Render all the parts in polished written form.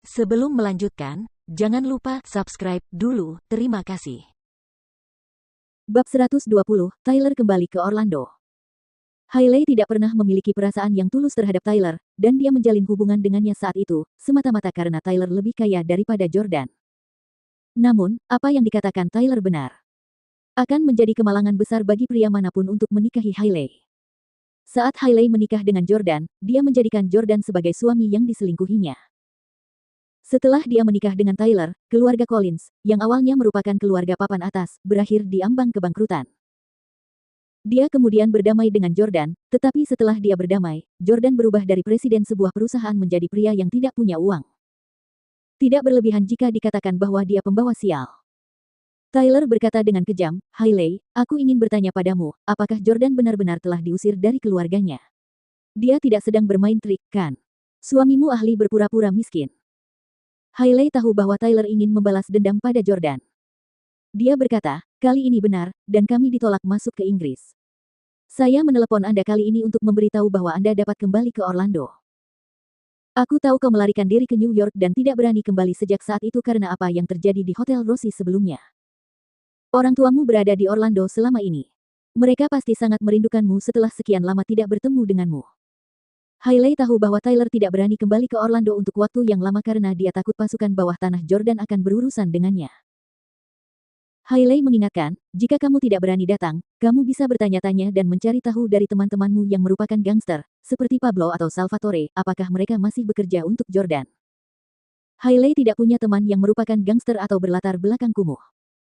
Sebelum melanjutkan, jangan lupa subscribe dulu. Terima kasih. Bab 120, Tyler kembali ke Orlando. Hailey tidak pernah memiliki perasaan yang tulus terhadap Tyler, dan dia menjalin hubungan dengannya saat itu, semata-mata karena Tyler lebih kaya daripada Jordan. Namun, apa yang dikatakan Tyler benar. Akan menjadi kemalangan besar bagi pria manapun untuk menikahi Hailey. Saat Hailey menikah dengan Jordan, dia menjadikan Jordan sebagai suami yang diselingkuhinya. Setelah dia menikah dengan Tyler, keluarga Collins, yang awalnya merupakan keluarga papan atas, berakhir di ambang kebangkrutan. Dia kemudian berdamai dengan Jordan, tetapi setelah dia berdamai, Jordan berubah dari presiden sebuah perusahaan menjadi pria yang tidak punya uang. Tidak berlebihan jika dikatakan bahwa dia pembawa sial. Tyler berkata dengan kejam, "Hailey, aku ingin bertanya padamu, apakah Jordan benar-benar telah diusir dari keluarganya? Dia tidak sedang bermain trik, kan? Suamimu ahli berpura-pura miskin." Hailey tahu bahwa Tyler ingin membalas dendam pada Jordan. Dia berkata, "Kali ini benar, dan kami ditolak masuk ke Inggris. Saya menelepon Anda kali ini untuk memberitahu bahwa Anda dapat kembali ke Orlando. Aku tahu kau melarikan diri ke New York dan tidak berani kembali sejak saat itu karena apa yang terjadi di Hotel Rossi sebelumnya. Orang tuamu berada di Orlando selama ini. Mereka pasti sangat merindukanmu setelah sekian lama tidak bertemu denganmu." Hailey tahu bahwa Tyler tidak berani kembali ke Orlando untuk waktu yang lama karena dia takut pasukan bawah tanah Jordan akan berurusan dengannya. Hailey mengingatkan, "Jika kamu tidak berani datang, kamu bisa bertanya-tanya dan mencari tahu dari teman-temanmu yang merupakan gangster, seperti Pablo atau Salvatore, apakah mereka masih bekerja untuk Jordan." Hailey tidak punya teman yang merupakan gangster atau berlatar belakang kumuh.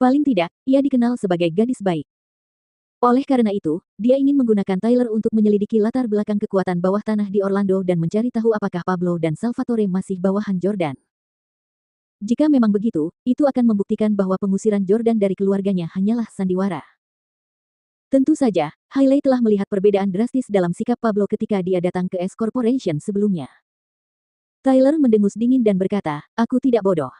Paling tidak, ia dikenal sebagai gadis baik. Oleh karena itu, dia ingin menggunakan Tyler untuk menyelidiki latar belakang kekuatan bawah tanah di Orlando dan mencari tahu apakah Pablo dan Salvatore masih bawahan Jordan. Jika memang begitu, itu akan membuktikan bahwa pengusiran Jordan dari keluarganya hanyalah sandiwara. Tentu saja, Hailey telah melihat perbedaan drastis dalam sikap Pablo ketika dia datang ke S Corporation sebelumnya. Tyler mendengus dingin dan berkata, "Aku tidak bodoh.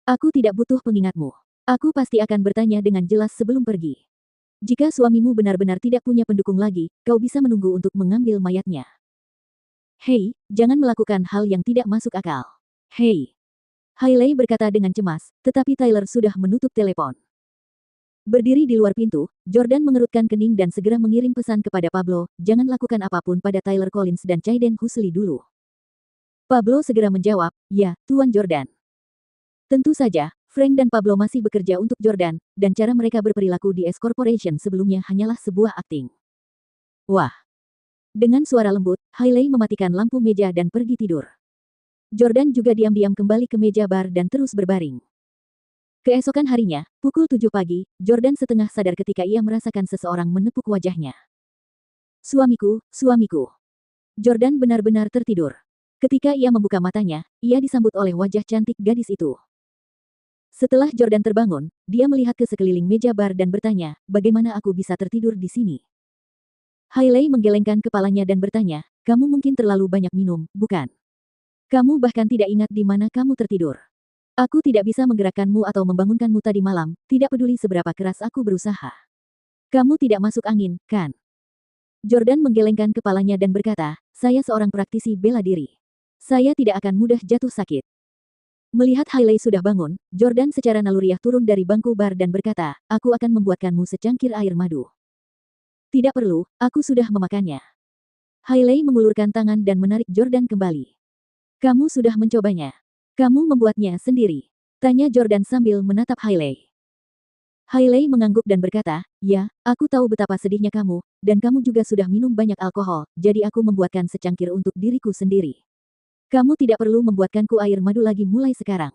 Aku tidak butuh pengingatmu. Aku pasti akan bertanya dengan jelas sebelum pergi. Jika suamimu benar-benar tidak punya pendukung lagi, kau bisa menunggu untuk mengambil mayatnya. Hei, jangan melakukan hal yang tidak masuk akal. Hei." Hailey berkata dengan cemas, tetapi Tyler sudah menutup telepon. Berdiri di luar pintu, Jordan mengerutkan kening dan segera mengirim pesan kepada Pablo, "Jangan lakukan apapun pada Tyler Collins dan Caiden Huxley dulu." Pablo segera menjawab, "Ya, Tuan Jordan." Tentu saja, Frank dan Pablo masih bekerja untuk Jordan, dan cara mereka berperilaku di S Corporation sebelumnya hanyalah sebuah akting. Wah! Dengan suara lembut, Hailey mematikan lampu meja dan pergi tidur. Jordan juga diam-diam kembali ke meja bar dan terus berbaring. Keesokan harinya, pukul 7 pagi, Jordan setengah sadar ketika ia merasakan seseorang menepuk wajahnya. "Suamiku, suamiku." Jordan benar-benar tertidur. Ketika ia membuka matanya, ia disambut oleh wajah cantik gadis itu. Setelah Jordan terbangun, dia melihat ke sekeliling meja bar dan bertanya, "Bagaimana aku bisa tertidur di sini?" Hailey menggelengkan kepalanya dan bertanya, "Kamu mungkin terlalu banyak minum, bukan? Kamu bahkan tidak ingat di mana kamu tertidur. Aku tidak bisa menggerakkanmu atau membangunkanmu tadi malam, tidak peduli seberapa keras aku berusaha. Kamu tidak masuk angin, kan?" Jordan menggelengkan kepalanya dan berkata, "Saya seorang praktisi bela diri. Saya tidak akan mudah jatuh sakit." Melihat Hailey sudah bangun, Jordan secara naluriah turun dari bangku bar dan berkata, "Aku akan membuatkanmu secangkir air madu." "Tidak perlu, aku sudah memakannya." Hailey mengulurkan tangan dan menarik Jordan kembali. "Kamu sudah mencobanya. Kamu membuatnya sendiri?" tanya Jordan sambil menatap Hailey. Hailey mengangguk dan berkata, "Ya, aku tahu betapa sedihnya kamu, dan kamu juga sudah minum banyak alkohol, jadi aku membuatkan secangkir untuk diriku sendiri. Kamu tidak perlu membuatkanku air madu lagi mulai sekarang.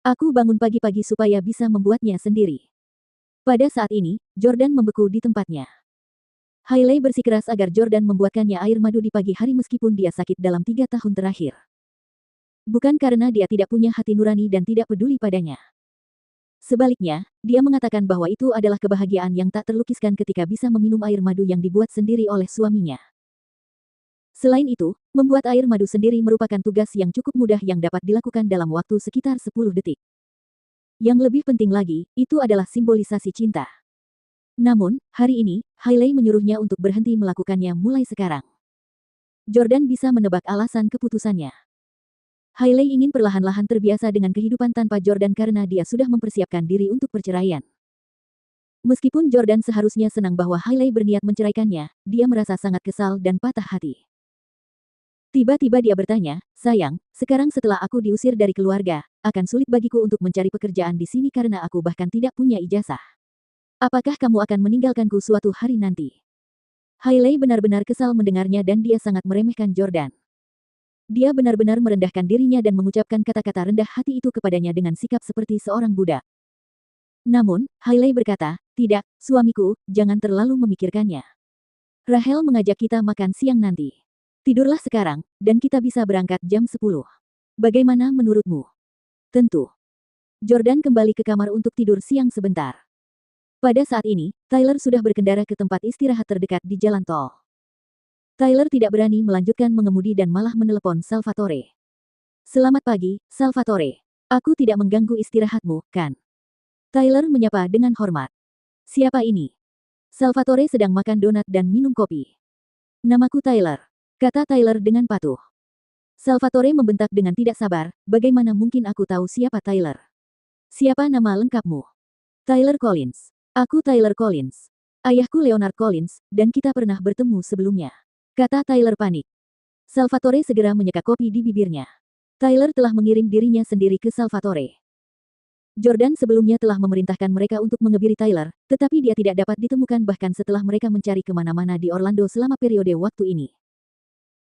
Aku bangun pagi-pagi supaya bisa membuatnya sendiri." Pada saat ini, Jordan membeku di tempatnya. Hailey bersikeras agar Jordan membuatkannya air madu di pagi hari meskipun dia sakit dalam 3 tahun terakhir. Bukan karena dia tidak punya hati nurani dan tidak peduli padanya. Sebaliknya, dia mengatakan bahwa itu adalah kebahagiaan yang tak terlukiskan ketika bisa meminum air madu yang dibuat sendiri oleh suaminya. Selain itu, membuat air madu sendiri merupakan tugas yang cukup mudah yang dapat dilakukan dalam waktu sekitar 10 detik. Yang lebih penting lagi, itu adalah simbolisasi cinta. Namun, hari ini, Hailey menyuruhnya untuk berhenti melakukannya mulai sekarang. Jordan bisa menebak alasan keputusannya. Hailey ingin perlahan-lahan terbiasa dengan kehidupan tanpa Jordan karena dia sudah mempersiapkan diri untuk perceraian. Meskipun Jordan seharusnya senang bahwa Hailey berniat menceraikannya, dia merasa sangat kesal dan patah hati. Tiba-tiba dia bertanya, "Sayang, sekarang setelah aku diusir dari keluarga, akan sulit bagiku untuk mencari pekerjaan di sini karena aku bahkan tidak punya ijazah. Apakah kamu akan meninggalkanku suatu hari nanti?" Hailey benar-benar kesal mendengarnya dan dia sangat meremehkan Jordan. Dia benar-benar merendahkan dirinya dan mengucapkan kata-kata rendah hati itu kepadanya dengan sikap seperti seorang budak. Namun, Hailey berkata, "Tidak, suamiku, jangan terlalu memikirkannya. Rahel mengajak kita makan siang nanti. Tidurlah sekarang, dan kita bisa berangkat jam 10. Bagaimana menurutmu?" "Tentu." Jordan kembali ke kamar untuk tidur siang sebentar. Pada saat ini, Tyler sudah berkendara ke tempat istirahat terdekat di jalan tol. Tyler tidak berani melanjutkan mengemudi dan malah menelepon Salvatore. "Selamat pagi, Salvatore. Aku tidak mengganggu istirahatmu, kan?" Tyler menyapa dengan hormat. "Siapa ini?" Salvatore sedang makan donat dan minum kopi. "Namaku Tyler," kata Tyler dengan patuh. Salvatore membentak dengan tidak sabar, "Bagaimana mungkin aku tahu siapa Tyler? Siapa nama lengkapmu?" "Tyler Collins. Aku Tyler Collins. Ayahku Leonard Collins, dan kita pernah bertemu sebelumnya," kata Tyler panik. Salvatore segera menyeka kopi di bibirnya. Tyler telah mengirim dirinya sendiri ke Salvatore. Jordan sebelumnya telah memerintahkan mereka untuk mengebiri Tyler, tetapi dia tidak dapat ditemukan bahkan setelah mereka mencari kemana-mana di Orlando selama periode waktu ini.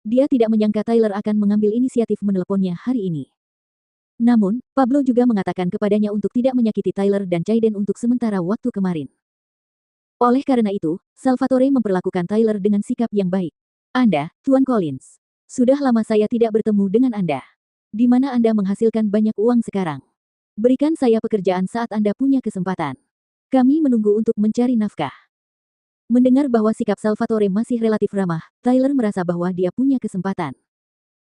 Dia tidak menyangka Tyler akan mengambil inisiatif meneleponnya hari ini. Namun, Pablo juga mengatakan kepadanya untuk tidak menyakiti Tyler dan Caiden untuk sementara waktu kemarin. Oleh karena itu, Salvatore memperlakukan Tyler dengan sikap yang baik. "Anda, Tuan Collins. Sudah lama saya tidak bertemu dengan Anda. Di mana Anda menghasilkan banyak uang sekarang? Berikan saya pekerjaan saat Anda punya kesempatan. Kami menunggu untuk mencari nafkah." Mendengar bahwa sikap Salvatore masih relatif ramah, Tyler merasa bahwa dia punya kesempatan.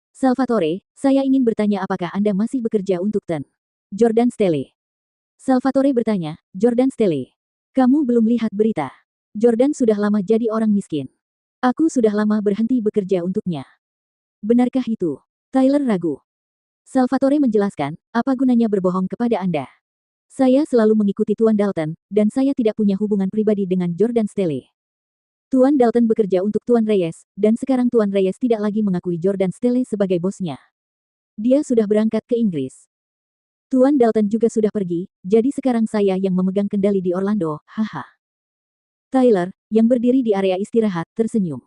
"Salvatore, saya ingin bertanya apakah Anda masih bekerja untuk Jordan Stelle?" Salvatore bertanya, "Jordan Stelle? Kamu belum lihat berita. Jordan sudah lama jadi orang miskin. Aku sudah lama berhenti bekerja untuknya." "Benarkah itu?" Tyler ragu. Salvatore menjelaskan, "Apa gunanya berbohong kepada Anda? Saya selalu mengikuti Tuan Dalton, dan saya tidak punya hubungan pribadi dengan Jordan Stelle. Tuan Dalton bekerja untuk Tuan Reyes, dan sekarang Tuan Reyes tidak lagi mengakui Jordan Stelle sebagai bosnya. Dia sudah berangkat ke Inggris. Tuan Dalton juga sudah pergi, jadi sekarang saya yang memegang kendali di Orlando, haha." Tyler, yang berdiri di area istirahat, tersenyum.